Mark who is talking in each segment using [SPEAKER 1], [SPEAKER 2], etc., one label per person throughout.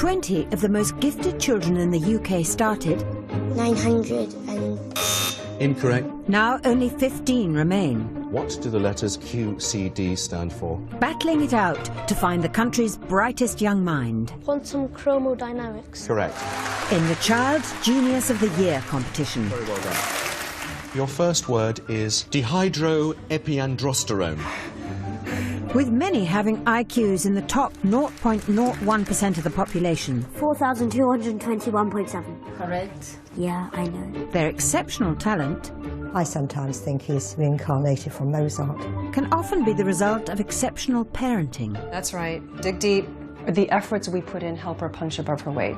[SPEAKER 1] 20 of the most gifted children in the UK started.
[SPEAKER 2] 900 and...
[SPEAKER 3] Incorrect.
[SPEAKER 1] Now only 15 remain.
[SPEAKER 3] What do the letters QCD stand for?
[SPEAKER 1] Battling it out to find the country's brightest young mind.
[SPEAKER 2] Quantum chromodynamics.
[SPEAKER 3] Correct.
[SPEAKER 1] In the Child's Genius of the Year competition.
[SPEAKER 3] Very well done. Your first word is dihydroepiandrosterone.
[SPEAKER 1] With many having IQs in the top 0.01% of the population.
[SPEAKER 2] 4,221.7.
[SPEAKER 4] Correct.
[SPEAKER 2] Yeah, I know.
[SPEAKER 1] Their exceptional talent,
[SPEAKER 5] I sometimes think he's reincarnated from Mozart.
[SPEAKER 1] can often be the result of exceptional parenting.
[SPEAKER 6] That's right. Dig deep. The efforts we put in help her punch above her weight.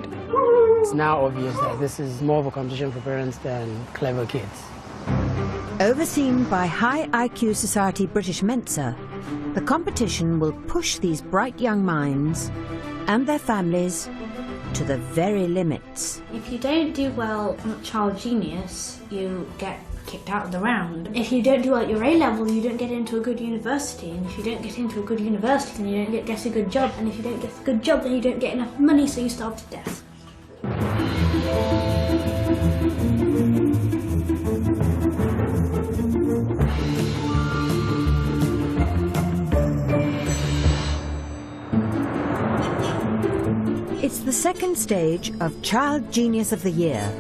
[SPEAKER 7] It's now obvious that this is more of a competition for parents than clever kids.
[SPEAKER 1] Overseen by High IQ Society British Mensa, the competition will push these bright young minds and their families to the very limits.
[SPEAKER 8] If you don't do well on Child Genius, you get kicked out of the round. If you don't do well at your A-level, you don't get into a good university. And if you don't get into a good university, then you don't get a good job. And if you don't get a good job, then you don't get enough money, so you starve to death.
[SPEAKER 1] It's the second stage of Child Genius of the Year.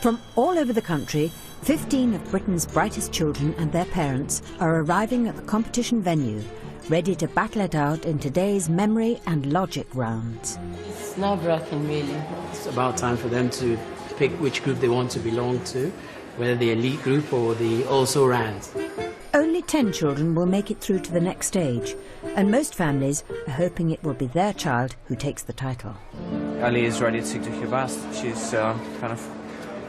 [SPEAKER 1] From all over the country, 15 of Britain's brightest children and their parents are arriving at the competition venue, ready to battle it out in today's memory and logic rounds.
[SPEAKER 7] It's nerve-wracking, really. It's about time for them to pick which group they want to belong to, whether the elite group or the also-rans.
[SPEAKER 1] Only 10 children will make it through to the next stage, and most families are hoping it will be their child who takes the title.
[SPEAKER 9] Ali is ready to do her best. She's kind of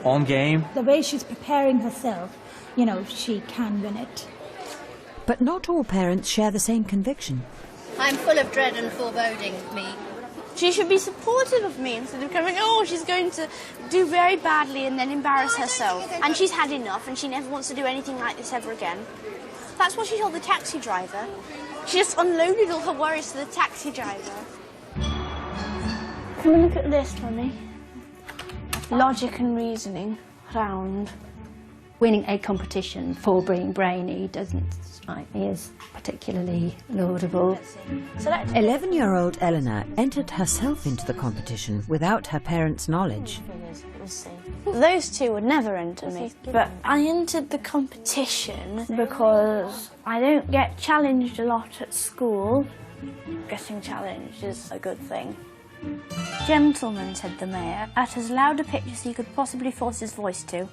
[SPEAKER 9] on game.
[SPEAKER 10] The way she's preparing herself, you know, she can win it.
[SPEAKER 1] But not all parents share the same conviction.
[SPEAKER 4] I'm full of dread and foreboding, me.
[SPEAKER 11] She should be supportive of me instead of going, oh, she's going to do very badly and then embarrass herself. And she's had enough and she never wants to do anything like this ever again. That's what she told the taxi driver. She just unloaded all her worries to the taxi driver.
[SPEAKER 8] Come and look at this, Mummy. Logic and reasoning round.
[SPEAKER 4] Winning a competition for being brainy doesn't strike me as particularly laudable.
[SPEAKER 1] 11-year-old Eleanor entered herself into the competition without her parents' knowledge.
[SPEAKER 8] Those two would never enter me, but I entered the competition because I don't get challenged a lot at school. Getting challenged is a good thing. Gentlemen, said the mayor, at as loud a pitch as he could possibly force his voice to.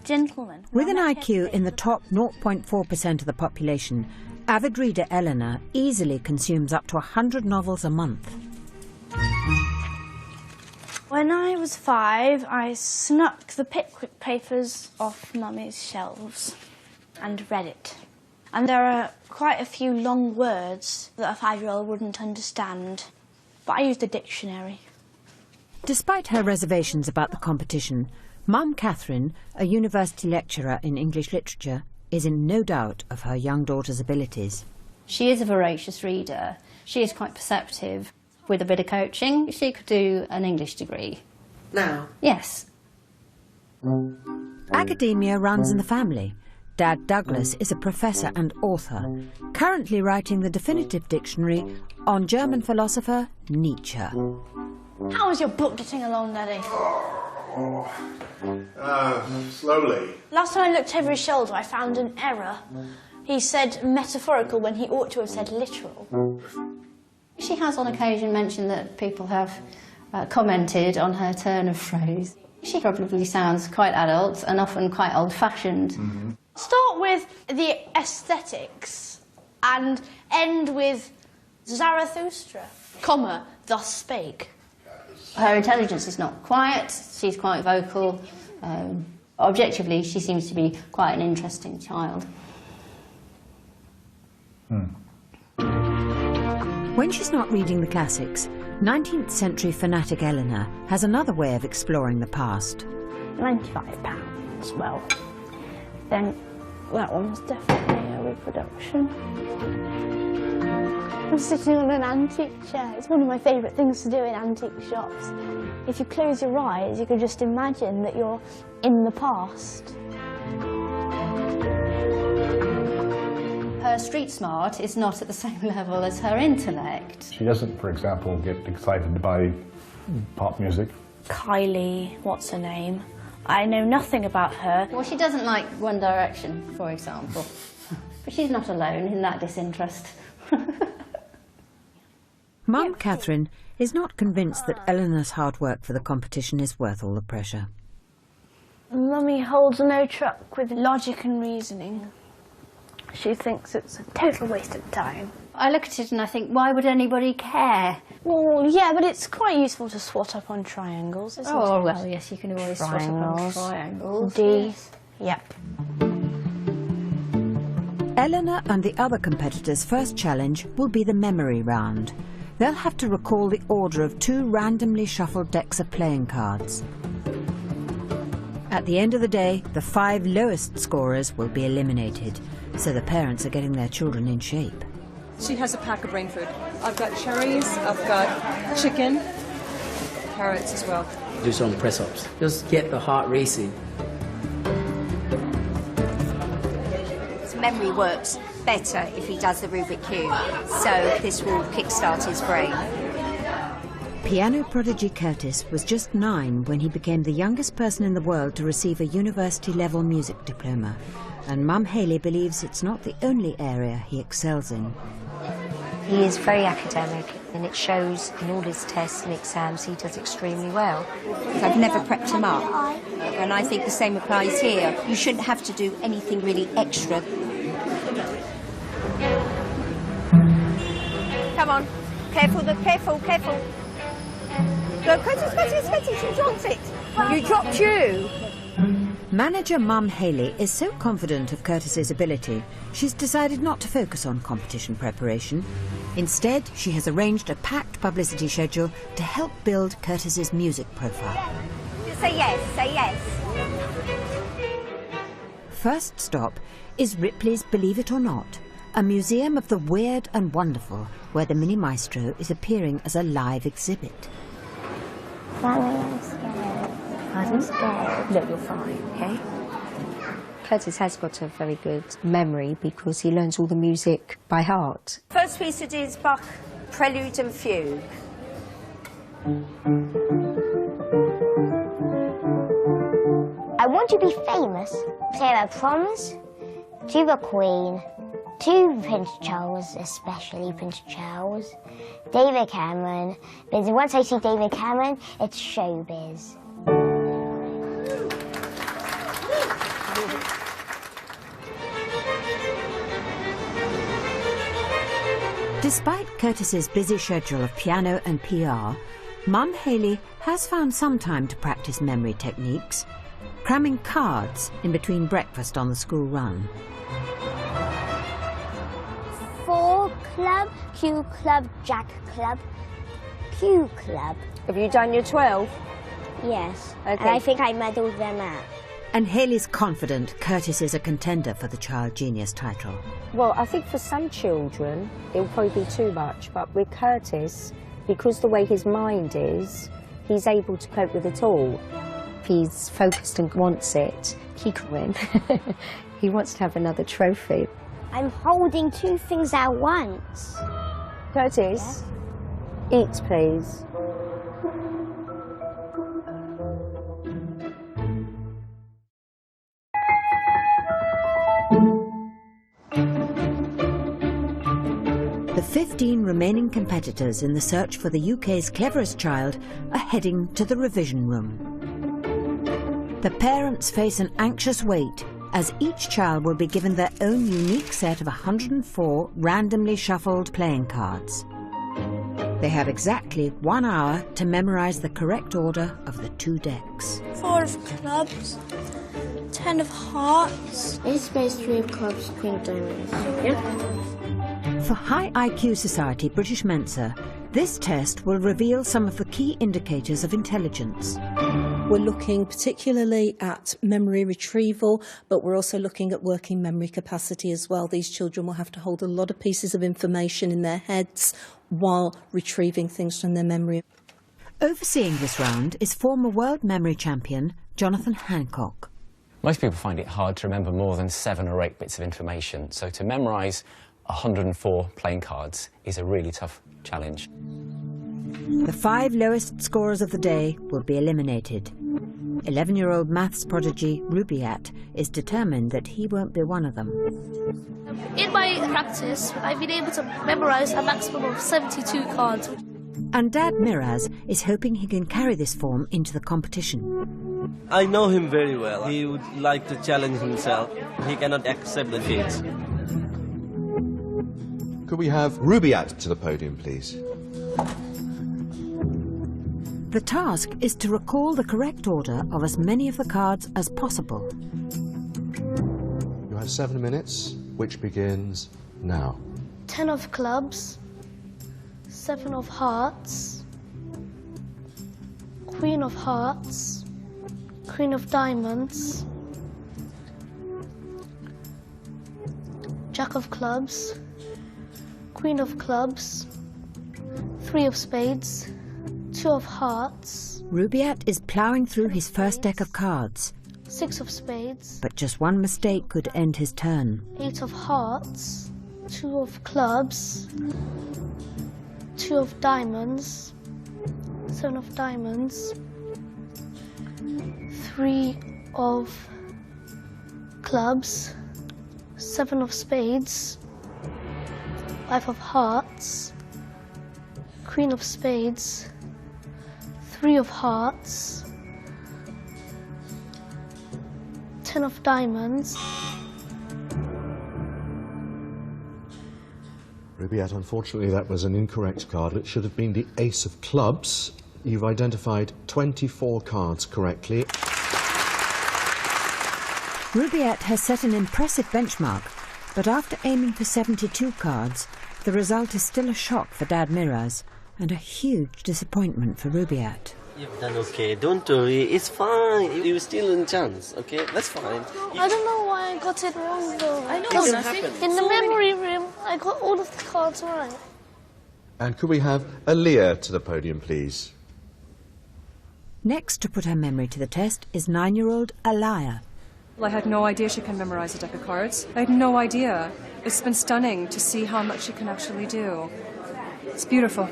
[SPEAKER 8] Gentlemen.
[SPEAKER 1] With an IQ in the top 0.4% of the population, avid reader Eleanor easily consumes up to 100 novels a month.
[SPEAKER 8] When I was 5, I snuck the Pickwick Papers off Mummy's shelves and read it. And there are quite a few long words that a 5-year-old wouldn't understand, but I used a dictionary.
[SPEAKER 1] Despite her reservations about the competition, Mum Catherine, a university lecturer in English literature, is in no doubt of her young daughter's abilities.
[SPEAKER 4] She is a voracious reader. She is quite perceptive. With a bit of coaching, she could do an English degree.
[SPEAKER 6] Now?
[SPEAKER 4] Yes.
[SPEAKER 1] Academia runs in the family. Dad Douglas is a professor and author, currently writing the definitive dictionary on German philosopher Nietzsche.
[SPEAKER 8] How is your book getting along, Daddy?
[SPEAKER 12] Slowly.
[SPEAKER 8] Last time I looked over his shoulder, I found an error. He said metaphorical when he ought to have said literal.
[SPEAKER 4] She has on occasion mentioned that people have commented on her turn of phrase. She probably sounds quite adult and often quite old-fashioned.
[SPEAKER 12] Mm-hmm.
[SPEAKER 8] Start with the aesthetics and end with Zarathustra, comma, thus spake.
[SPEAKER 4] Her intelligence is not quiet, she's quite vocal. Objectively, she seems to be quite an interesting child.
[SPEAKER 1] When she's not reading the classics, 19th century fanatic Eleanor has another way of exploring the past.
[SPEAKER 8] £95, well, then that one's definitely a reproduction. I'm sitting on an antique chair. It's one of my favourite things to do in antique shops. If you close your eyes, you can just imagine that you're in the past.
[SPEAKER 4] Her street smart is not at the same level as her intellect.
[SPEAKER 13] She doesn't, for example, get excited by pop music.
[SPEAKER 8] Kylie, what's her name? I know nothing about her.
[SPEAKER 4] Well, she doesn't like One Direction, for example. But she's not alone in that disinterest.
[SPEAKER 1] Mum Catherine is not convinced that Eleanor's hard work for the competition is worth all the pressure.
[SPEAKER 8] Mummy holds no truck with logic and reasoning. She thinks it's a total waste of time.
[SPEAKER 4] I look at it and I think, why would anybody care?
[SPEAKER 8] Well, yeah, but it's quite useful to swat up on triangles, isn't it?
[SPEAKER 4] Oh, well, yes, you can always swat up on triangles.
[SPEAKER 8] D.
[SPEAKER 4] Yes.
[SPEAKER 8] Yep.
[SPEAKER 1] Eleanor and the other competitors' first challenge will be the memory round. They'll have to recall the order of 2 randomly shuffled decks of playing cards. At the end of the day, the 5 lowest scorers will be eliminated, so the parents are getting their children in shape.
[SPEAKER 6] She has a pack of brain food. I've got cherries, I've got chicken, carrots as well.
[SPEAKER 7] Do some press-ups. Just get the heart racing.
[SPEAKER 14] His memory works better if he does the Rubik's Cube, so this will kickstart his brain.
[SPEAKER 1] Piano prodigy Curtis was just 9 when he became the youngest person in the world to receive a university-level music diploma, and Mum Hayley believes it's not the only area he excels in.
[SPEAKER 15] He is very academic, and it shows in all his tests and exams he does extremely well.
[SPEAKER 14] I've never prepped him up, and I think the same applies here. You shouldn't have to do anything really extra. Come on, careful, careful. Go, Curtis, you dropped it. You dropped you.
[SPEAKER 1] Manager Mum Hayley is so confident of Curtis's ability, she's decided not to focus on competition preparation. Instead, she has arranged a packed publicity schedule to help build Curtis's music profile.
[SPEAKER 14] Just say yes, say yes.
[SPEAKER 1] First stop is Ripley's Believe It or Not, a museum of the weird and wonderful, where the mini maestro is appearing as a live exhibit.
[SPEAKER 15] Mommy, I'm scared. I'm scared.
[SPEAKER 14] No, you're fine, okay?
[SPEAKER 15] Curtis has got a very good memory because he learns all the music by heart.
[SPEAKER 14] First piece to do is Bach Prelude and Fugue.
[SPEAKER 2] I want to be famous. Sarah Proms, to the Queen, to Prince Charles, especially Prince Charles, David Cameron, because once I see David Cameron, it's showbiz.
[SPEAKER 1] Despite Curtis's busy schedule of piano and PR, Mum Hayley has found some time to practice memory techniques, cramming cards in between breakfast on the school run.
[SPEAKER 2] 4 club, Q club, Jack club, Q club.
[SPEAKER 14] Have you done your 12?
[SPEAKER 2] Yes,
[SPEAKER 14] okay.
[SPEAKER 2] And I think I medalled them out.
[SPEAKER 1] And Hayley's confident Curtis is a contender for the Child Genius title.
[SPEAKER 15] Well, I think for some children it'll probably be too much, but with Curtis, because the way his mind is, he's able to cope with it all. If he's focused and wants it, he can win. He wants to have another trophy.
[SPEAKER 2] I'm holding 2 things at once.
[SPEAKER 15] Curtis, eat please.
[SPEAKER 1] The 15 remaining competitors in the search for the UK's cleverest child are heading to the revision room. The parents face an anxious wait as each child will be given their own unique set of 104 randomly shuffled playing cards. They have exactly 1 hour to memorise the correct order of the 2 decks.
[SPEAKER 8] 4 of clubs, 10 of hearts.
[SPEAKER 2] Ace, space, 3 of clubs, Queen of diamonds. Yep.
[SPEAKER 1] For High IQ Society British Mensa, this test will reveal some of the key indicators of intelligence.
[SPEAKER 16] We're looking particularly at memory retrieval, but we're also looking at working memory capacity as well. These children will have to hold a lot of pieces of information in their heads while retrieving things from their memory.
[SPEAKER 1] Overseeing this round is former world memory champion Jonathan Hancock.
[SPEAKER 17] Most people find it hard to remember more than 7 or 8 bits of information, so to memorise 104 playing cards is a really tough challenge.
[SPEAKER 1] The 5 lowest scorers of the day will be eliminated. 11-year-old maths prodigy Rubiat is determined that he won't be one of them.
[SPEAKER 18] In my practice, I've been able to memorise a maximum of 72 cards.
[SPEAKER 1] And Dad Miraz is hoping he can carry this form into the competition.
[SPEAKER 19] I know him very well. He would like to challenge himself. He cannot accept the defeat.
[SPEAKER 3] Could we have Rubiat to the podium, please?
[SPEAKER 1] The task is to recall the correct order of as many of the cards as possible.
[SPEAKER 3] You have 7 minutes, which begins now.
[SPEAKER 18] 10 of clubs, 7 of hearts, Queen of hearts, Queen of diamonds, Jack of clubs, Queen of clubs, 3 of spades, 2 of hearts.
[SPEAKER 1] Rubiat is ploughing through his first deck of cards.
[SPEAKER 18] 6 of spades.
[SPEAKER 1] But just one mistake could end his turn.
[SPEAKER 18] 8 of hearts, 2 of clubs, 2 of diamonds, 7 of diamonds, 3 of clubs, 7 of spades, 5 of hearts, Queen of spades, 3 of hearts, 10 of diamonds.
[SPEAKER 3] Rubiat, unfortunately that was an incorrect card. It should have been the ace of clubs. You've identified 24 cards correctly.
[SPEAKER 1] Rubiat has set an impressive benchmark, but after aiming for 72 cards, the result is still a shock for Dad Miraz and a huge disappointment for Rubiat.
[SPEAKER 19] You've done okay, don't worry, it's fine. You're still in chance, okay? That's fine.
[SPEAKER 18] I don't know why I got it wrong though.
[SPEAKER 19] I know, it happens.
[SPEAKER 18] In the memory room, I got all of the cards right.
[SPEAKER 3] And could we have Aaliyah to the podium, please?
[SPEAKER 1] Next to put her memory to the test is 9-year-old Alaya.
[SPEAKER 6] Well, I had no idea she can memorize a deck of cards. I had no idea. It's been stunning to see how much she can actually do. It's beautiful.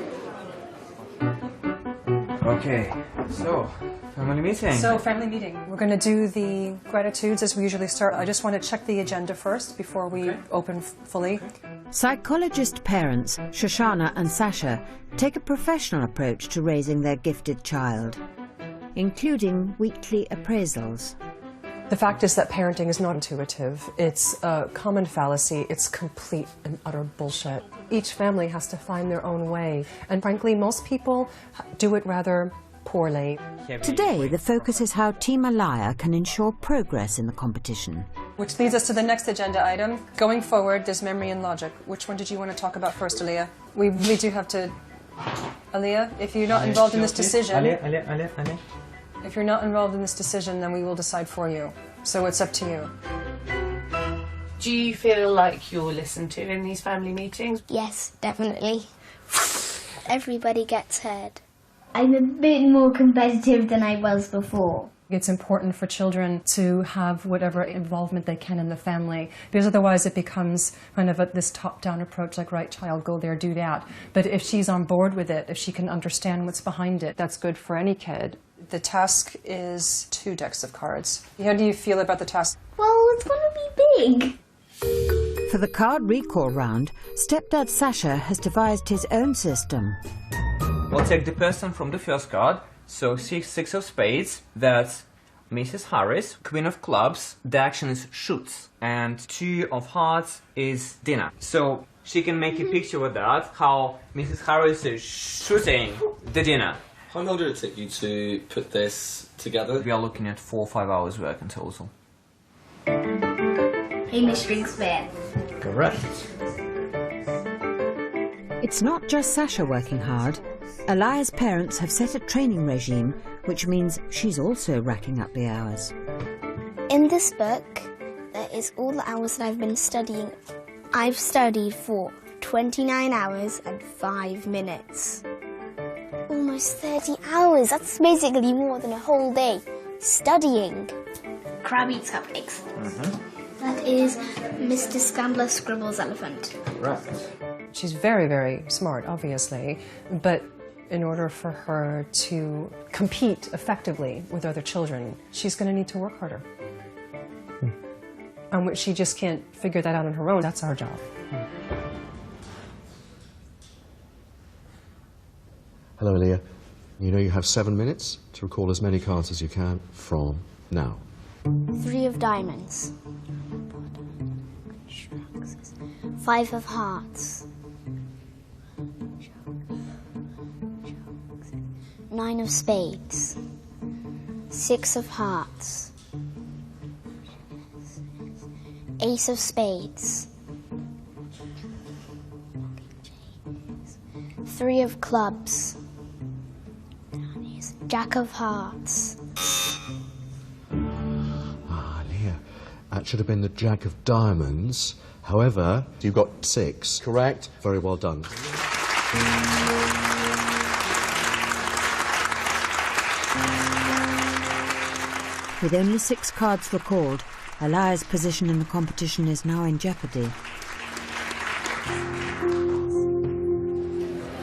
[SPEAKER 9] Okay, so, family meeting.
[SPEAKER 6] Family meeting. We're going to do the gratitudes as we usually start. I just want to check the agenda first before we open fully.
[SPEAKER 1] Psychologist parents Shoshana and Sasha take a professional approach to raising their gifted child, including weekly appraisals.
[SPEAKER 20] The fact is that parenting is not intuitive. It's a common fallacy. It's complete and utter bullshit. Each family has to find their own way. And frankly, most people do it rather poorly.
[SPEAKER 1] Today, the focus is how Team Alaya can ensure progress in the competition.
[SPEAKER 6] Which leads us to the next agenda item. Going forward, there's memory and logic. Which one did you want to talk about first, Aaliyah? We do have to... Aaliyah, if you're not involved in this decision...
[SPEAKER 9] Aaliyah.
[SPEAKER 6] If you're not involved in this decision, then we will decide for you. So it's up to you.
[SPEAKER 21] Do you feel like you're listened to in these family meetings?
[SPEAKER 2] Yes, definitely. Everybody gets heard.
[SPEAKER 22] I'm a bit more competitive than I was before.
[SPEAKER 20] It's important for children to have whatever involvement they can in the family, because otherwise it becomes kind of this top-down approach, like, right, child, go there, do that. But if she's on board with it, if she can understand what's behind it, that's good for any kid.
[SPEAKER 6] The task is 2 decks of cards. How do you feel about the task?
[SPEAKER 22] Well, it's going to be big.
[SPEAKER 1] For the card recall round, stepdad Sasha has devised his own system.
[SPEAKER 9] We'll take the person from the first card. So 6 of spades, that's Mrs. Harris. Queen of clubs, the action is shoots. And 2 of hearts is dinner. So she can make a picture with that, how Mrs. Harris is shooting the dinner.
[SPEAKER 23] How long did it take you to put this together?
[SPEAKER 9] We are looking at 4 or 5 hours work in total.
[SPEAKER 22] Hey, Miss Ringsmith.
[SPEAKER 9] Correct.
[SPEAKER 1] It's not just Sasha working hard. Alaya's parents have set a training regime which means she's also racking up the hours.
[SPEAKER 18] In this book, there is all the hours that I've been studying. I've studied for 29 hours and 5 minutes. Almost 30 hours. That's basically more than a whole day studying. Crab eats cupcakes. That is Mr. Scambler Scribble's elephant.
[SPEAKER 9] Right.
[SPEAKER 20] She's very, very smart, obviously, but in order for her to compete effectively with other children, she's going to need to work harder. And which she just can't figure that out on her own. That's our job.
[SPEAKER 3] Hello, Aaliyah. You know you have 7 minutes to recall as many cards as you can from now.
[SPEAKER 18] 3 of diamonds. 5 of hearts. 9 of spades. 6 of hearts. Ace of spades. 3 of clubs. Jack of hearts.
[SPEAKER 3] Aaliyah, that should have been the Jack of diamonds. However, you got 6 correct. Very well done.
[SPEAKER 1] With only 6 cards recalled, Alaya's position in the competition is now in jeopardy.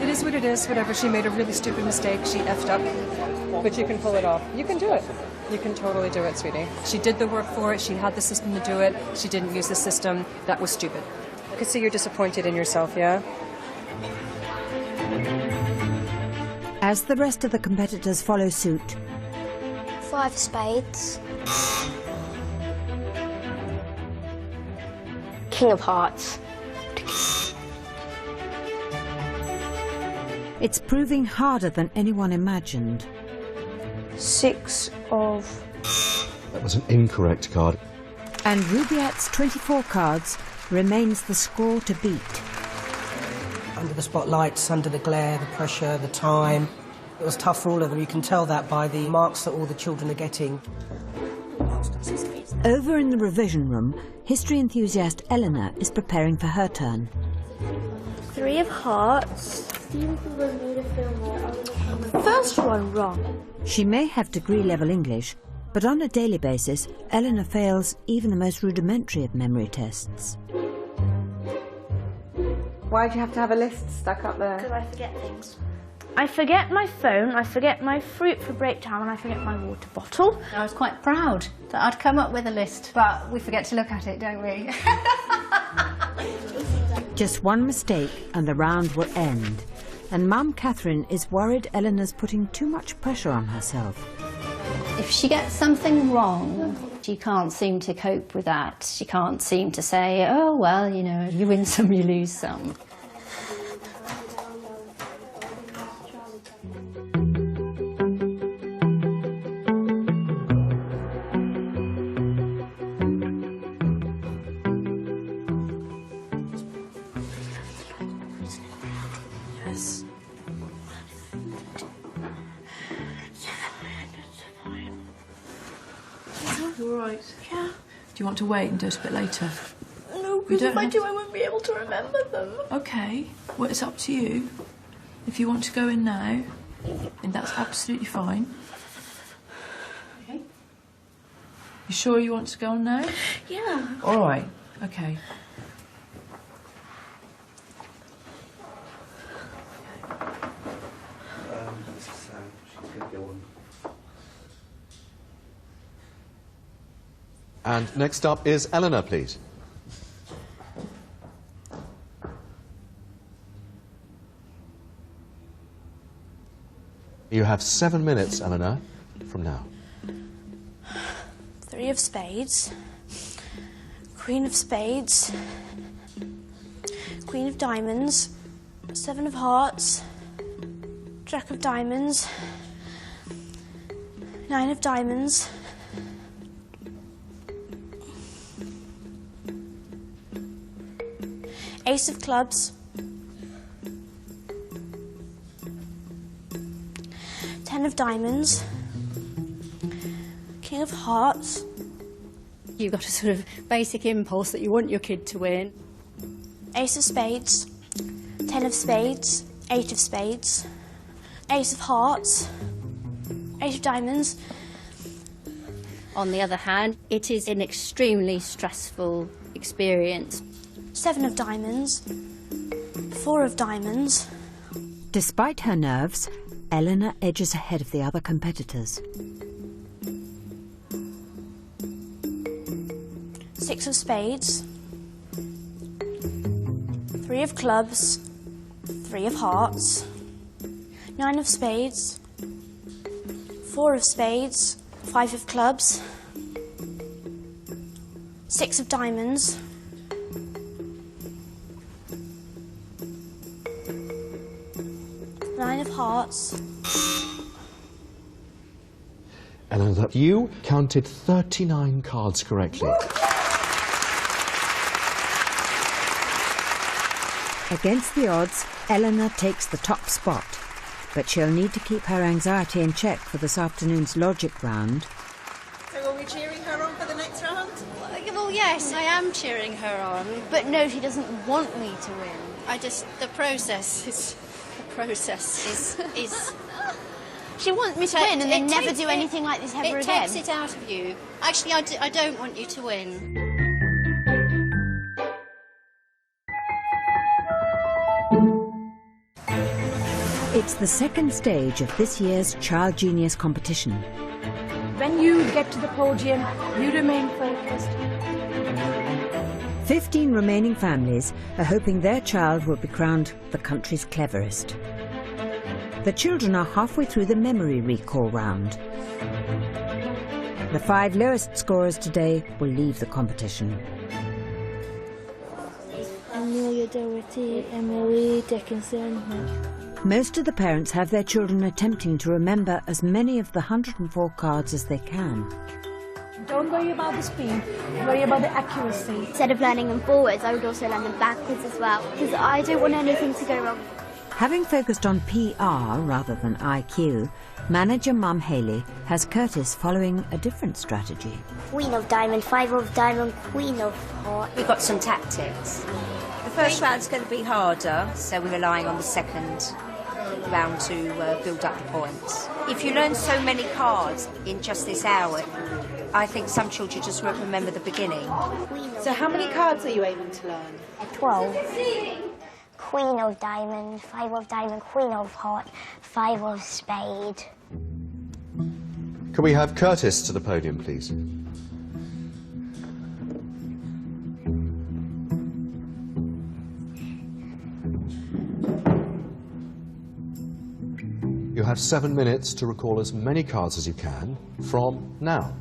[SPEAKER 6] It is what it is, whatever. She made a really stupid mistake. She effed up. But you can pull it off. You can do it. You can totally do it, sweetie. She did the work for it. She had the system to do it. She didn't use the system. That was stupid. I could see you're disappointed in yourself, yeah?
[SPEAKER 1] As the rest of the competitors follow suit,
[SPEAKER 18] 5 spades. King of hearts.
[SPEAKER 1] it's proving harder than anyone imagined.
[SPEAKER 8] 6 of...
[SPEAKER 3] That was an incorrect card.
[SPEAKER 1] And Rubaiyat's 24 cards remains the score to beat.
[SPEAKER 5] Under the spotlights, under the glare, the pressure, the time. It was tough for all of them. You can tell that by the marks that all the children are getting.
[SPEAKER 1] Over in the revision room, history enthusiast Eleanor is preparing for her turn.
[SPEAKER 8] 3 of hearts. First one wrong.
[SPEAKER 1] She may have degree-level English, but on a daily basis, Eleanor fails even the most rudimentary of memory tests.
[SPEAKER 10] Why do you have to have a list stuck up there?
[SPEAKER 8] Because I forget things. I forget my phone, I forget my fruit for break time, and I forget my water bottle.
[SPEAKER 4] I was quite proud that I'd come up with a list, but we forget to look at it, don't we?
[SPEAKER 1] Just one mistake and the round will end. And Mum Catherine is worried Eleanor's putting too much pressure on herself.
[SPEAKER 4] If she gets something wrong, she can't seem to cope with that. She can't seem to say, oh, well, you know, you win some, you lose some.
[SPEAKER 8] Yes.
[SPEAKER 10] You're right.
[SPEAKER 8] Yeah.
[SPEAKER 10] Do you want to wait and do it a bit later?
[SPEAKER 8] No, because if I do, I won't be able to remember them.
[SPEAKER 10] Okay. Well, it's up to you. If you want to go in now, then that's absolutely fine. Okay. You sure you want to go on now?
[SPEAKER 8] Yeah.
[SPEAKER 10] All right. Okay.
[SPEAKER 3] And next up is Eleanor, please. You have 7 minutes, Eleanor, from now.
[SPEAKER 8] 3 of spades. Queen of spades. Queen of diamonds. 7 of hearts. Jack of diamonds. 9 of diamonds. Ace of clubs. 10 of diamonds. King of Hearts.
[SPEAKER 4] You've got a sort of basic impulse that you want your kid to win.
[SPEAKER 8] Ace of Spades, 10 of Spades, 8 of Spades, Ace of Hearts, 8 of Diamonds.
[SPEAKER 4] On the other hand, it is an extremely stressful experience.
[SPEAKER 8] 7 of Diamonds, 4 of Diamonds.
[SPEAKER 1] Despite her nerves, Eleanor edges ahead of the other competitors.
[SPEAKER 8] 6 of Spades, 3 of Clubs, 3 of Hearts, 9 of Spades, 4 of Spades, 5 of Clubs, 6 of Diamonds, 9 of Hearts.
[SPEAKER 3] Eleanor, you counted 39 cards correctly.
[SPEAKER 1] Against the odds, Eleanor takes the top spot, but she'll need to keep her anxiety in check for this afternoon's logic round.
[SPEAKER 14] So are we cheering her on for the next round?
[SPEAKER 4] Well, yes, I am cheering her on, but no, she doesn't want me to win. The process is
[SPEAKER 8] She wants me to win and then never do anything like this ever again.
[SPEAKER 4] It takes it out of you. Actually, I don't want you to win.
[SPEAKER 1] It's the second stage of this year's Child Genius competition.
[SPEAKER 8] When you get to the podium, you remain focused.
[SPEAKER 1] 15 remaining families are hoping their child will be crowned the country's cleverest. The children are halfway through the memory recall round. The 5 lowest scorers today will leave the competition.
[SPEAKER 8] Amelia Doherty, Emily Dickinson.
[SPEAKER 1] Most of the parents have their children attempting to remember as many of the 104 cards as they can.
[SPEAKER 8] Don't worry about the speed, worry about the accuracy.
[SPEAKER 22] Instead of learning them forwards, I would also learn them backwards as well, because I don't want anything to go wrong.
[SPEAKER 1] Having focused on PR rather than IQ, manager Mum Haley has Curtis following a different strategy.
[SPEAKER 2] Queen of Diamond, 5 of Diamond, Queen of Heart.
[SPEAKER 11] We've got some tactics. The first round's going to be harder, so we're relying on the second round to build up the points. If you learn so many cards in just this hour, I think some children just won't remember the beginning.
[SPEAKER 14] So how many cards are you aiming to learn?
[SPEAKER 2] 12. Queen of Diamond, 5 of Diamond, Queen of Heart, 5 of Spade.
[SPEAKER 3] Can we have Curtis to the podium, please? You have 7 minutes to recall as many cards as you can from now.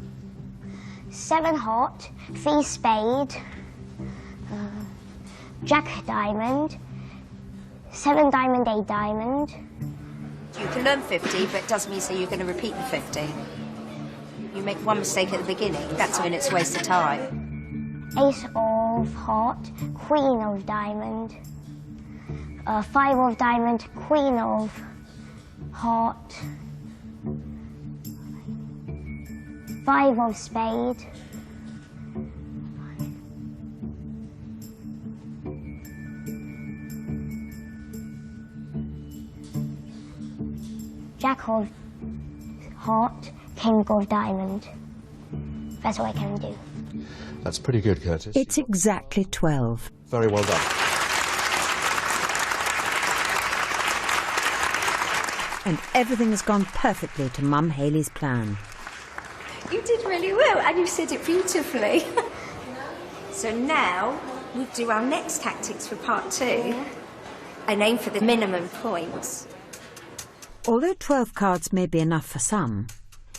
[SPEAKER 2] 7 Heart, 3 Spade, Jack Diamond, 7 Diamond, 8 Diamond.
[SPEAKER 11] You can learn 50, but it doesn't mean you're going to repeat the 50. You make one mistake at the beginning, that's a minute's waste of time.
[SPEAKER 2] Ace of Heart, Queen of Diamond, 5 of Diamond, Queen of Heart, 5 of Spade, Jack of Heart, King of Diamond. That's what I can do.
[SPEAKER 3] That's pretty good, Curtis.
[SPEAKER 1] It's exactly 12.
[SPEAKER 3] Very well done.
[SPEAKER 1] And everything has gone perfectly to Mum Haley's plan.
[SPEAKER 11] You did really well, and you said it beautifully. So now we do our next tactics for part 2 and aim for the minimum points.
[SPEAKER 1] Although 12 cards may be enough for some,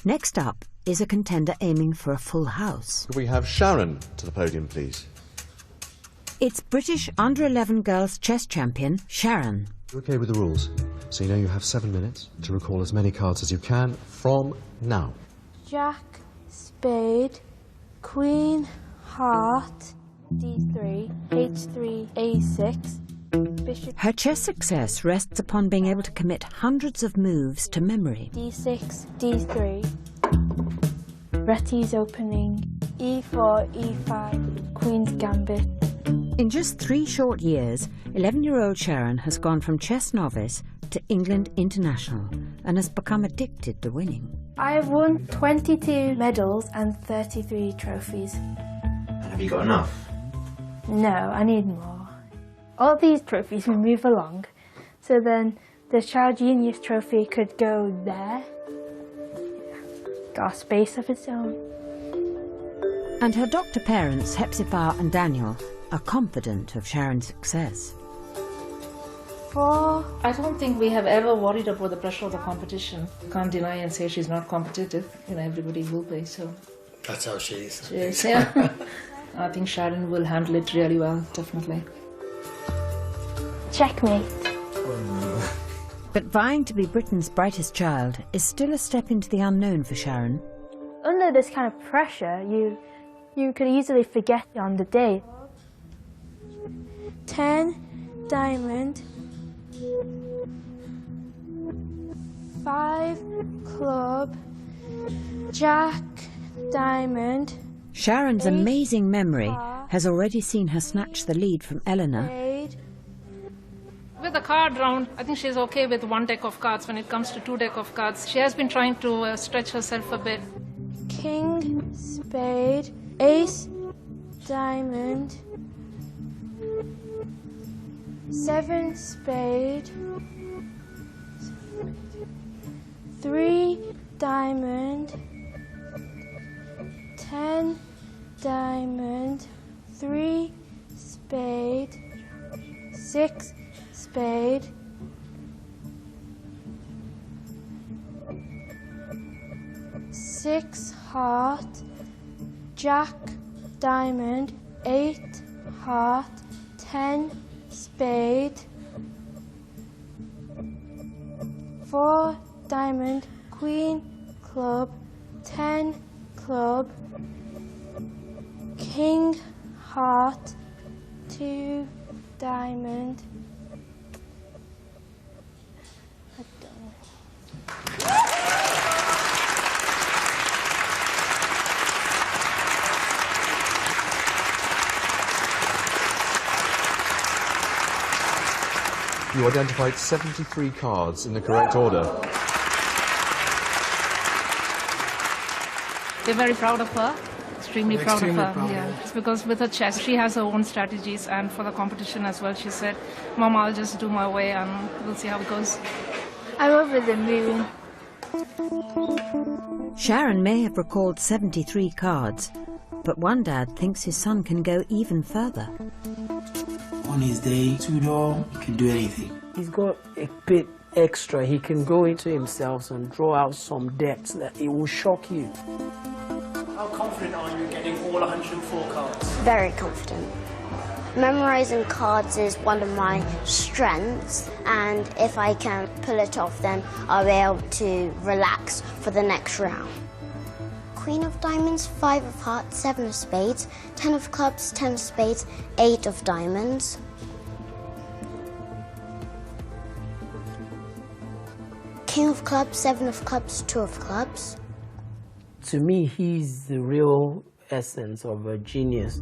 [SPEAKER 1] next up is a contender aiming for a full house.
[SPEAKER 3] Could we have Sharon to the podium, please?
[SPEAKER 1] It's British under-11 girls chess champion Sharon.
[SPEAKER 3] You okay with the rules? So you know you have 7 minutes to recall as many cards as you can from now.
[SPEAKER 8] Jack, Spade, Queen, Heart, D3, H3, A6, Bishop.
[SPEAKER 1] Her chess success rests upon being able to commit hundreds of moves to memory.
[SPEAKER 8] D6, D3. Retty's opening, E4, E5, Queen's Gambit.
[SPEAKER 1] In just 3 short years, 11-year-old Sharon has gone from chess novice to England international and has become addicted to winning.
[SPEAKER 8] I've won 22 medals and 33 trophies.
[SPEAKER 7] Have you got enough?
[SPEAKER 8] No, I need more. All these trophies will move along, so then the Child Genius trophy could go there. Got a space of its own.
[SPEAKER 1] And her doctor parents, Hepzibah and Daniel, are confident of Sharon's success.
[SPEAKER 8] 4.
[SPEAKER 21] I don't think we have ever worried about the pressure of the competition. Can't deny and say she's not competitive. You know, everybody will be, so.
[SPEAKER 7] That's how she is.
[SPEAKER 21] She is, yeah. I think Sharon will handle it really well, definitely.
[SPEAKER 8] Checkmate.
[SPEAKER 1] But vying to be Britain's brightest child is still a step into the unknown for Sharon.
[SPEAKER 8] Under this kind of pressure, you could easily forget on the day. 10 diamond, 5 club, Jack diamond.
[SPEAKER 1] Sharon's amazing memory has already seen her snatch the lead from Eleanor.
[SPEAKER 12] With the card round, I think she's okay with 1 deck of cards. When it comes to 2 deck of cards, she has been trying to stretch herself a bit.
[SPEAKER 8] King, spade, ace, diamond, 7 spade, 3 diamond, 10 diamond, 3 spade, 6 spade, 6 heart, Jack diamond, 8 heart, 10 spade, 4 diamond, Queen club, 10 club, King heart, 2 diamond.
[SPEAKER 3] You identified 73 cards in the correct order.
[SPEAKER 12] We're very proud of her. Extremely proud of her.
[SPEAKER 5] Proud,
[SPEAKER 12] yeah. It's because with her chess, she has her own strategies, and for the competition as well, she said, "Mom, I'll just do my way, and we'll see how it goes."
[SPEAKER 8] I'm over the moon.
[SPEAKER 1] Sharon may have recalled 73 cards, but one dad thinks his son can go even further.
[SPEAKER 7] On his day, Tudor, he can do anything.
[SPEAKER 13] He's got a bit extra. He can go into himself and draw out some depths that it will shock you.
[SPEAKER 24] How confident are you getting all 104 cards?
[SPEAKER 2] Very confident. Memorising cards is one of my strengths, and if I can pull it off, then I'll be able to relax for the next round. Queen of diamonds, 5 of hearts, 7 of spades, 10 of clubs, 10 of spades, 8 of diamonds. King of clubs, 7 of clubs, 2 of clubs.
[SPEAKER 13] To me, he's the real essence of a genius.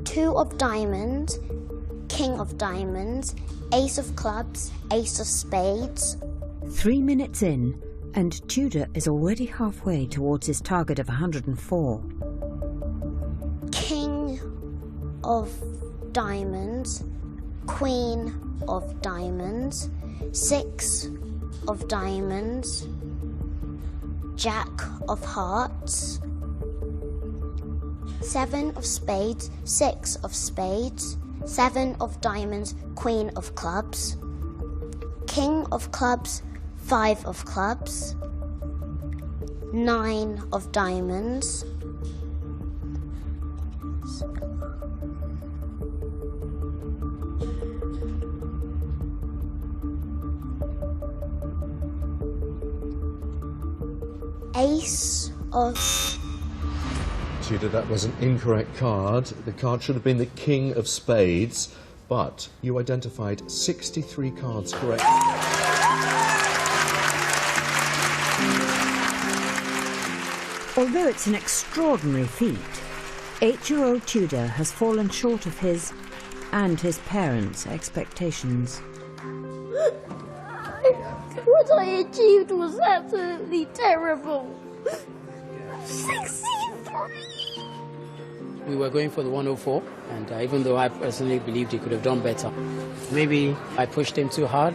[SPEAKER 2] 2 of diamonds, King of diamonds, Ace of clubs, Ace of spades.
[SPEAKER 1] 3 minutes in, and Tudor is already halfway towards his target of 104.
[SPEAKER 2] King of diamonds, Queen of diamonds, 6 of diamonds, Jack of hearts, 7 of spades, 6 of spades, 7 of diamonds, Queen of clubs, King of clubs, 5 of clubs, 9 of diamonds, Ace of...
[SPEAKER 3] Tudor, that was an incorrect card. The card should have been the King of Spades, but you identified 63 cards correct.
[SPEAKER 1] Although it's an extraordinary feat, 8-year-old Tudor has fallen short of his and his parents' expectations.
[SPEAKER 22] What I achieved was absolutely terrible. 63!
[SPEAKER 7] We were going for the 104, and even though I personally believed he could have done better, maybe I pushed him too hard.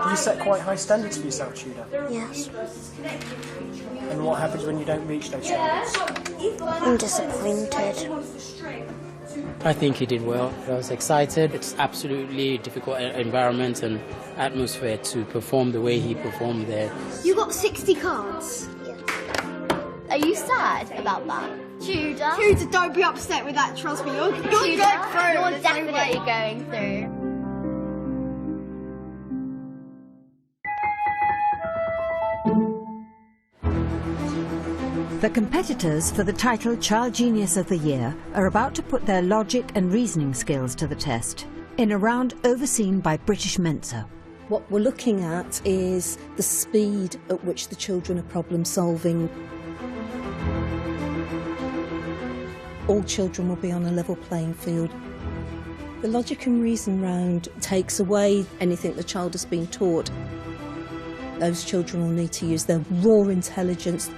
[SPEAKER 24] You set quite high standards for yourself, Tudor.
[SPEAKER 18] Yes.
[SPEAKER 24] And what happens when you don't reach those standards?
[SPEAKER 18] I'm disappointed.
[SPEAKER 7] I think he did well. I was excited. It's absolutely difficult environment and atmosphere to perform the way he performed there.
[SPEAKER 22] You got 60 cards? Are you sad about that? Tudor? Tudor, don't be upset with that, trust me. You're going through. You're definitely going through.
[SPEAKER 1] The competitors for the title Child Genius of the Year are about to put their logic and reasoning skills to the test in a round overseen by British Mensa.
[SPEAKER 15] What we're looking at is the speed at which the children are problem solving. All children will be on a level playing field. The logic and reason round takes away anything the child has been taught. Those children will need to use their raw intelligence.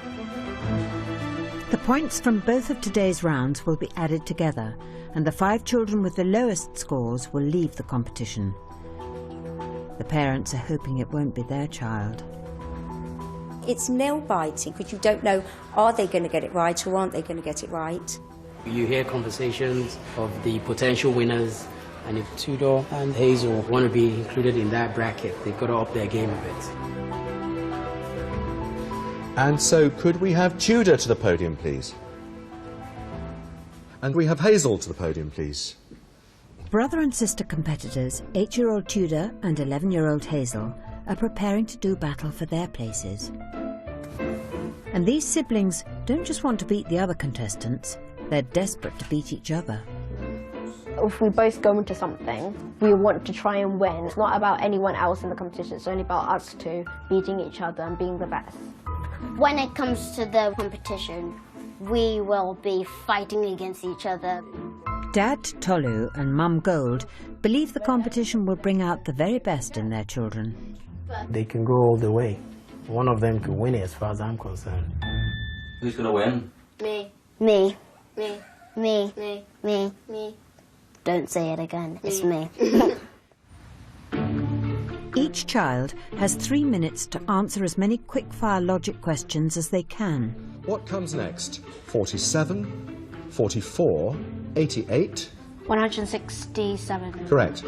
[SPEAKER 1] The points from both of today's rounds will be added together, and the 5 children with the lowest scores will leave the competition. The parents are hoping it won't be their child.
[SPEAKER 11] It's nail-biting because you don't know, are they going to get it right or aren't they going to get it right?
[SPEAKER 7] You hear conversations of the potential winners, and if Tudor and Hazel want to be included in that bracket, they've got to up their game a bit.
[SPEAKER 3] And so could we have Tudor to the podium, please? And we have Hazel to the podium, please.
[SPEAKER 1] Brother and sister competitors, 8-year-old Tudor and 11-year-old Hazel, are preparing to do battle for their places. And these siblings don't just want to beat the other contestants, they're desperate to beat each other.
[SPEAKER 16] If we both go into something, we want to try and win. It's not about anyone else in the competition, it's only about us two beating each other and being the best.
[SPEAKER 2] When it comes to the competition, we will be fighting against each other.
[SPEAKER 1] Dad Tolu and Mum Gold believe the competition will bring out the very best in their children.
[SPEAKER 7] They can go all the way. One of them could win it as far as I'm concerned.
[SPEAKER 23] Who's going to win?
[SPEAKER 2] Me. Me. Me. Me. Me. Me. Me. Don't say it again. It's me.
[SPEAKER 1] Each child has 3 minutes to answer as many quick-fire logic questions as they can.
[SPEAKER 3] What comes next? 47, 44, 88?
[SPEAKER 16] 167.
[SPEAKER 3] Correct.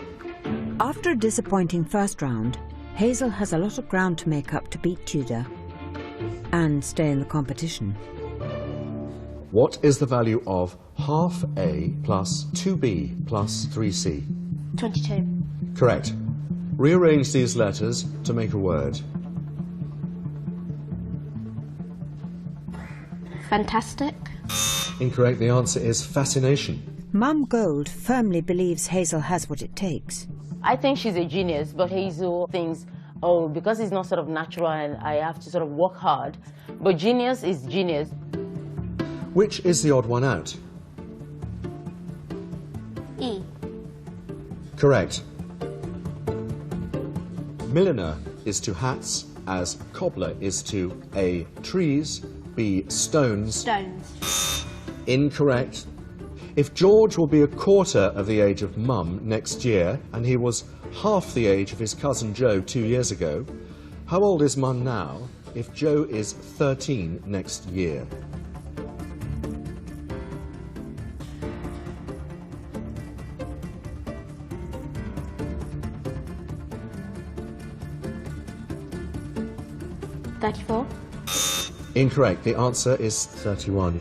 [SPEAKER 1] After a disappointing first round, Hazel has a lot of ground to make up to beat Tudor and stay in the competition.
[SPEAKER 3] What is the value of half A plus 2B plus 3C?
[SPEAKER 16] 22.
[SPEAKER 3] Correct. Rearrange these letters to make a word.
[SPEAKER 16] Fantastic.
[SPEAKER 3] Incorrect. The answer is fascination.
[SPEAKER 1] Mum Gold firmly believes Hazel has what it takes.
[SPEAKER 17] I think she's a genius, but Hazel thinks, oh, because it's not sort of natural and I have to sort of work hard. But genius is genius.
[SPEAKER 3] Which is the odd one out?
[SPEAKER 16] E.
[SPEAKER 3] Correct. Milliner is to hats as cobbler is to A. trees, B. stones.
[SPEAKER 16] Stones.
[SPEAKER 3] Incorrect. If George will be a quarter of the age of Mum next year, and he was half the age of his cousin Joe 2 years ago, how old is Mum now if Joe is 13 next year?
[SPEAKER 16] $34.
[SPEAKER 3] Incorrect. The answer is 31.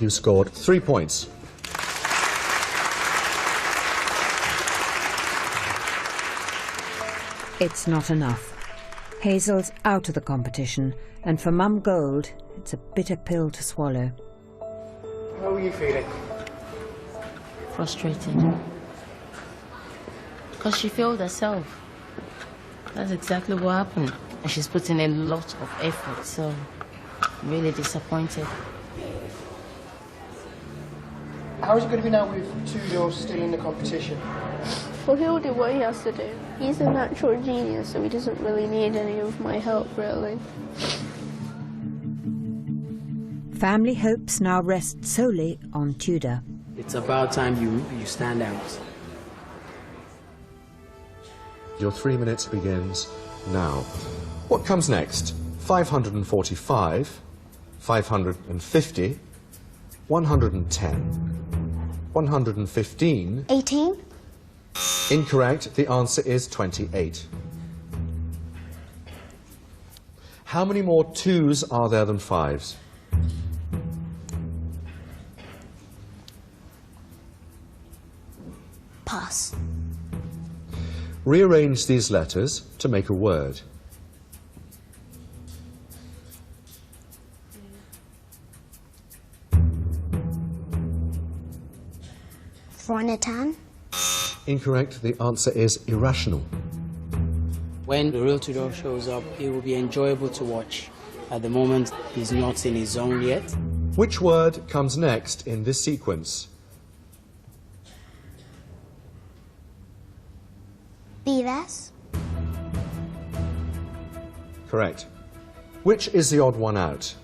[SPEAKER 3] You scored 3 points.
[SPEAKER 1] It's not enough. Hazel's out of the competition, and for Mum Gold, it's a bitter pill to swallow.
[SPEAKER 24] How are you feeling?
[SPEAKER 17] Frustrating. Because she failed herself. That's exactly what happened. And she's put in a lot of effort, so really disappointed.
[SPEAKER 24] How is it going to be now with Tudor still in the competition?
[SPEAKER 8] Well, he'll do what he has to do. He's a natural genius, so he doesn't really need any of my help, really.
[SPEAKER 1] Family hopes now rest solely on Tudor.
[SPEAKER 7] It's about time you stand out.
[SPEAKER 3] Your 3 minutes begins now. What comes next? 545, 550, 110, 115.
[SPEAKER 18] 18.
[SPEAKER 3] Incorrect. The answer is 28. How many more 2s are there than 5s?
[SPEAKER 18] Pass.
[SPEAKER 3] Rearrange these letters to make a word.
[SPEAKER 18] Fronatan.
[SPEAKER 3] Incorrect. The answer is irrational.
[SPEAKER 7] When the real Tudor shows up, it will be enjoyable to watch. At the moment, he's not in his zone yet.
[SPEAKER 3] Which word comes next in this sequence?
[SPEAKER 18] Beavis.
[SPEAKER 3] Correct. Which is the odd one out?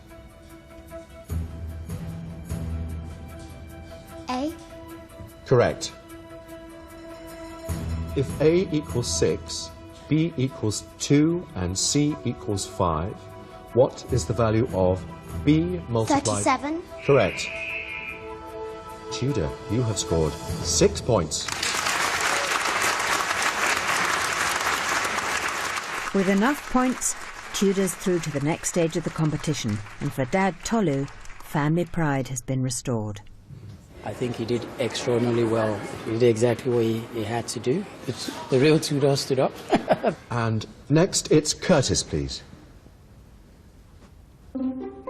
[SPEAKER 18] A.
[SPEAKER 3] Correct. If A equals 6, B equals 2, and C equals 5, what is the value of B multiplied?
[SPEAKER 18] 37.
[SPEAKER 3] Correct. Tudor, you have scored 6 points.
[SPEAKER 1] With enough points, Tudor's through to the next stage of the competition, and for Dad Tolu, family pride has been restored.
[SPEAKER 7] I think he did extraordinarily well. He did exactly what he had to do. The real Tudor stood up.
[SPEAKER 3] And next, it's Curtis, please.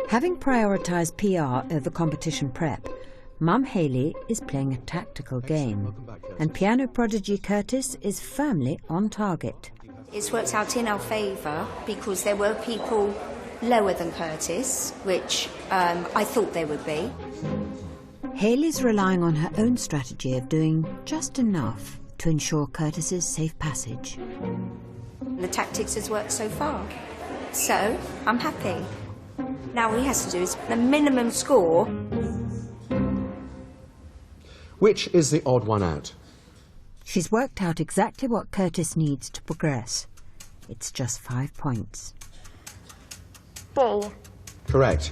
[SPEAKER 1] Having prioritised PR over competition prep, Mum Hayley is playing a tactical game, and piano prodigy Curtis is firmly on target.
[SPEAKER 11] It's worked out in our favour because there were people lower than Curtis, which I thought there would be.
[SPEAKER 1] Hayley's relying on her own strategy of doing just enough to ensure Curtis's safe passage.
[SPEAKER 11] The tactics has worked so far, so I'm happy. Now all he has to do is the minimum score.
[SPEAKER 3] Which is the odd one out?
[SPEAKER 1] She's worked out exactly what Curtis needs to progress. It's just 5 points.
[SPEAKER 2] B.
[SPEAKER 3] Correct.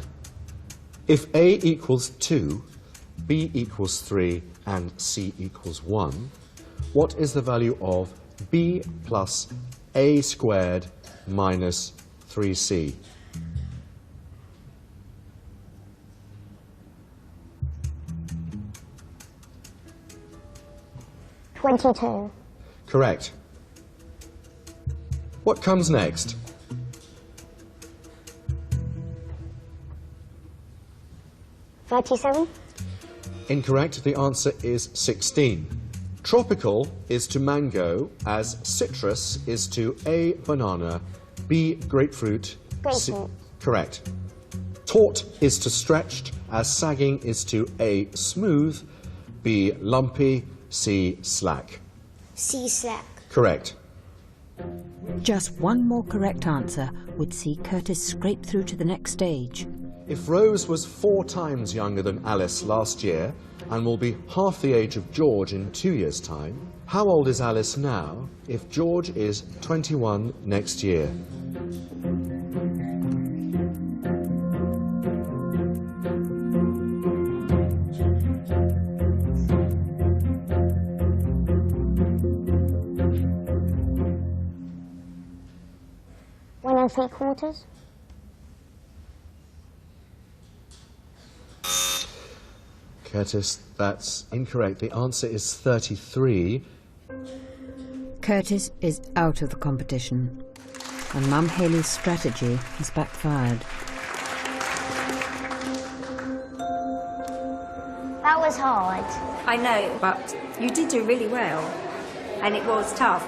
[SPEAKER 3] If A equals 2, B equals 3, and C equals 1, what is the value of B plus A squared minus 3C?
[SPEAKER 2] $22.
[SPEAKER 3] Correct. What comes next?
[SPEAKER 2] $37.
[SPEAKER 3] Incorrect. The answer is 16. Tropical is to mango as citrus is to A, banana, B, grapefruit, C... Correct. Taut is to stretched as sagging is to A, smooth, B, lumpy, C, slack.
[SPEAKER 2] C, slack.
[SPEAKER 3] Correct.
[SPEAKER 1] Just one more correct answer would see Curtis scrape through to the next stage.
[SPEAKER 3] If Rose was 4 times younger than Alice last year and will be half the age of George in 2 years' time, how old is Alice now if George is 21 next year?
[SPEAKER 2] One and 3/4.
[SPEAKER 3] Curtis, that's incorrect. The answer is 33.
[SPEAKER 1] Curtis is out of the competition, and Mum Hayley's strategy has backfired.
[SPEAKER 2] That was hard.
[SPEAKER 11] I know, but you did do really well, and it was tough.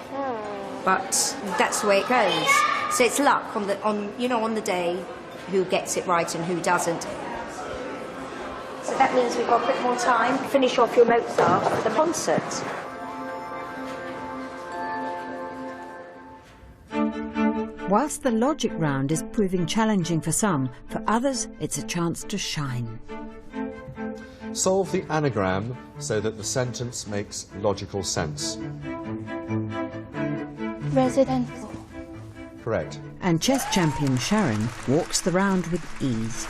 [SPEAKER 11] but that's the way it goes. So it's luck on the day who gets it right and who doesn't. So that means we've got a bit more time to finish off your Mozart for the concert.
[SPEAKER 1] Whilst the logic round is proving challenging for some, for others it's a chance to shine.
[SPEAKER 3] Solve the anagram so that the sentence makes logical sense.
[SPEAKER 18] Residential.
[SPEAKER 3] Correct.
[SPEAKER 1] And chess champion Sharon walks the round with ease.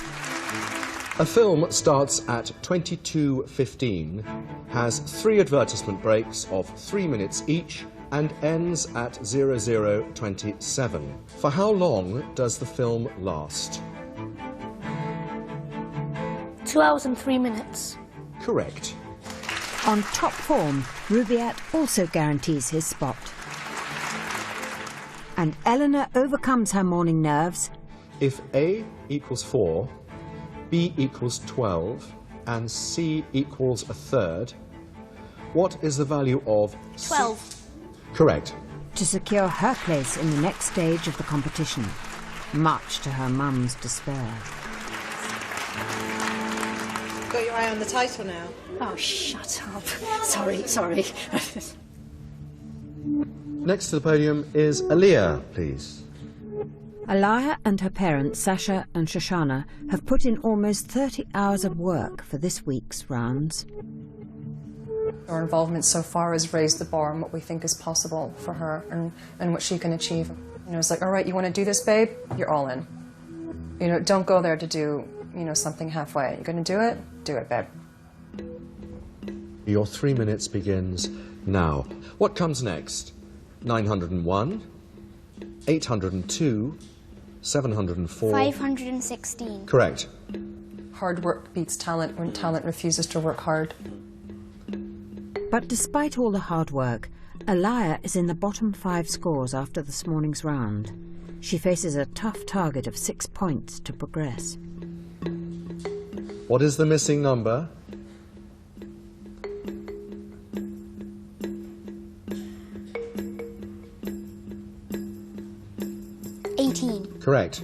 [SPEAKER 3] A film starts at 22:15, has 3 advertisement breaks of 3 minutes each, and ends at 00:27. For how long does the film last?
[SPEAKER 18] 2 hours and 3 minutes.
[SPEAKER 3] Correct.
[SPEAKER 1] On top form, Rubaiyat also guarantees his spot. And Eleanor overcomes her morning nerves.
[SPEAKER 3] If A equals 4, B equals 12, and C equals a third, what is the value of
[SPEAKER 18] 12.
[SPEAKER 3] Correct.
[SPEAKER 1] To secure her place in the next stage of the competition, much to her mum's despair.
[SPEAKER 6] Got your eye on the title now.
[SPEAKER 9] Oh, shut up. Sorry.
[SPEAKER 3] Next to the podium is Aliyah, please.
[SPEAKER 1] Aliyah and her parents, Sasha and Shoshana, have put in almost 30 hours of work for this week's rounds.
[SPEAKER 19] Our involvement so far has raised the bar on what we think is possible for her and what she can achieve. You know, it's like, all right, you want to do this, babe? You're all in. You know, don't go there to do, something halfway. You're going to do it, babe.
[SPEAKER 3] Your 3 minutes begins now. What comes next? 901, 802, 704...
[SPEAKER 18] 516.
[SPEAKER 3] Correct.
[SPEAKER 19] Hard work beats talent when talent refuses to work hard.
[SPEAKER 1] But despite all the hard work, Aliyah is in the bottom 5 scores after this morning's round. She faces a tough target of 6 points to progress.
[SPEAKER 3] What is the missing number? Correct.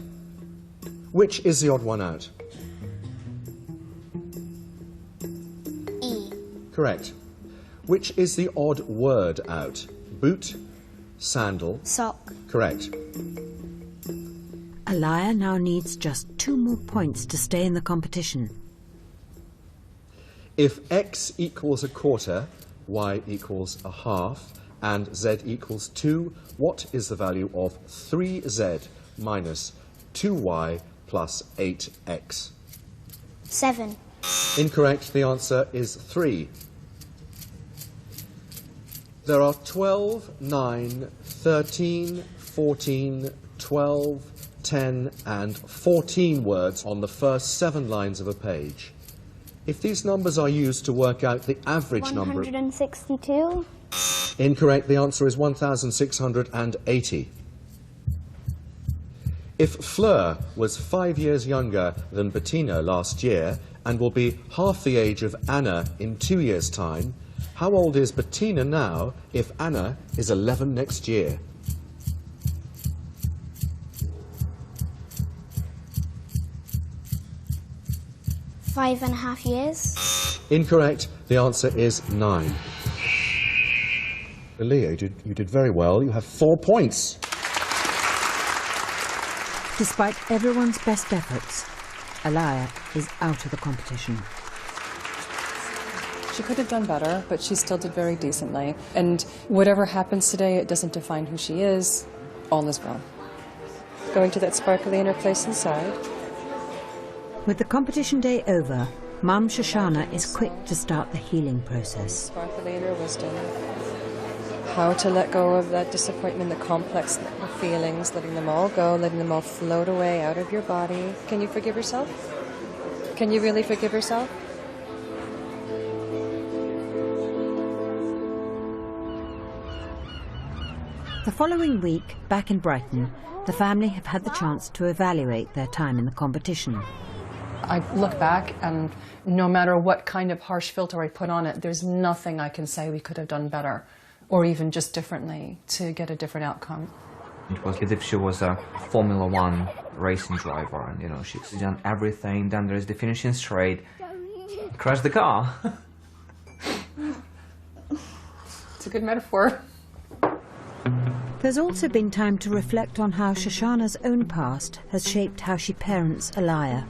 [SPEAKER 3] Which is the odd one out?
[SPEAKER 18] E.
[SPEAKER 3] Correct. Which is the odd word out? Boot, sandal...
[SPEAKER 18] Sock.
[SPEAKER 3] Correct.
[SPEAKER 1] Aliyah now needs just 2 more points to stay in the competition.
[SPEAKER 3] If x equals a quarter, y equals a half, and z equals 2, what is the value of 3z minus 2y plus 8x?
[SPEAKER 18] 7.
[SPEAKER 3] Incorrect. The answer is 3. There are 12, 9, 13, 14, 12, 10 and 14 words on the first 7 lines of a page. If these numbers are used to work out the average number...
[SPEAKER 18] 162?
[SPEAKER 3] Incorrect. The answer is 1,680. If Fleur was 5 years younger than Bettina last year and will be half the age of Anna in 2 years' time, how old is Bettina now if Anna is 11 next year?
[SPEAKER 18] Five and a half years.
[SPEAKER 3] Incorrect. The answer is 9. Leo, you did very well. You have 4 points.
[SPEAKER 1] Despite everyone's best efforts, Aliyah is out of the competition.
[SPEAKER 19] She could have done better, but she still did very decently. And whatever happens today, it doesn't define who she is. All is well. Going to that sparkly inner place inside.
[SPEAKER 1] With the competition day over, Mum Shoshana is quick to start the healing process.
[SPEAKER 19] Sparkly inner wisdom. How to let go of that disappointment, the complex feelings, letting them all go, letting them all float away out of your body. Can you forgive yourself? Can you really forgive yourself?
[SPEAKER 1] The following week, back in Brighton, the family have had the chance to evaluate their time in the competition.
[SPEAKER 19] I look back and no matter what kind of harsh filter I put on it, there's nothing I can say we could have done better. or even just differently to get a different outcome.
[SPEAKER 4] It was as if she was a Formula One racing driver, and you know, she's done everything. Then there's the finishing straight, crash the car.
[SPEAKER 19] It's a good metaphor.
[SPEAKER 1] There's also been time to reflect on how Shoshana's own past has shaped how she parents Aliyah.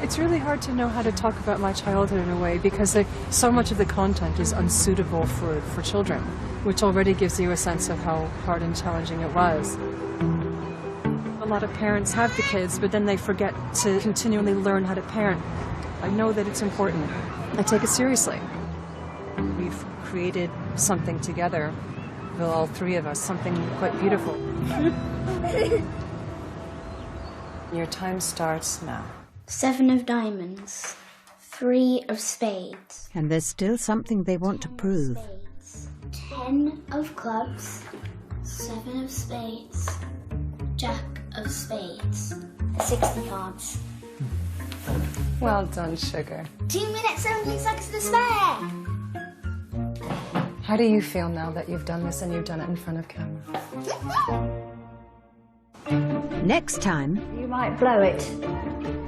[SPEAKER 19] It's really hard to know how to talk about my childhood in a way because so much of the content is unsuitable for children, which already gives you a sense of how hard and challenging it was. A lot of parents have the kids, but then they forget to continually learn how to parent. I know that it's important. I take it seriously. We've created something together, well, all three of us, something quite beautiful. Your time starts now.
[SPEAKER 18] 7 of diamonds, 3 of spades.
[SPEAKER 1] And there's still something they want to prove.
[SPEAKER 18] 10 of clubs, 7 of spades, Jack of spades. 60 cards.
[SPEAKER 19] Well done, sugar.
[SPEAKER 18] 2 minutes, 17 seconds to spare.
[SPEAKER 19] How do you feel now that you've done this and you've done it in front of camera?
[SPEAKER 1] Next time,
[SPEAKER 22] You might blow it.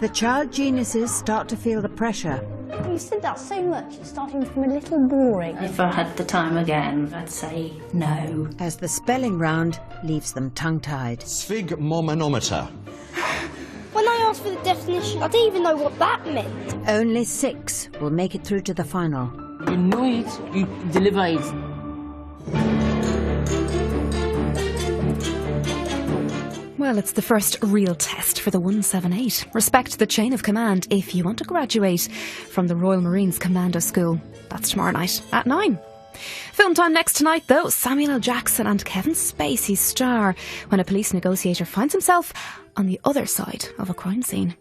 [SPEAKER 1] the child geniuses start to feel the pressure.
[SPEAKER 22] You said that so much, it's starting to become a little boring.
[SPEAKER 9] If I had the time again, I'd say no.
[SPEAKER 1] As the spelling round leaves them tongue-tied.
[SPEAKER 3] Sphygmomanometer.
[SPEAKER 18] When I asked for the definition, I didn't even know what that meant.
[SPEAKER 1] Only 6 will make it through to the final.
[SPEAKER 9] You know it, you deliver it.
[SPEAKER 10] Well, it's the first real test for the 178. Respect the chain of command if you want to graduate from the Royal Marines Commando School. That's tomorrow night at 9. Film time next tonight, though. Samuel L. Jackson and Kevin Spacey star when a police negotiator finds himself on the other side of a crime scene.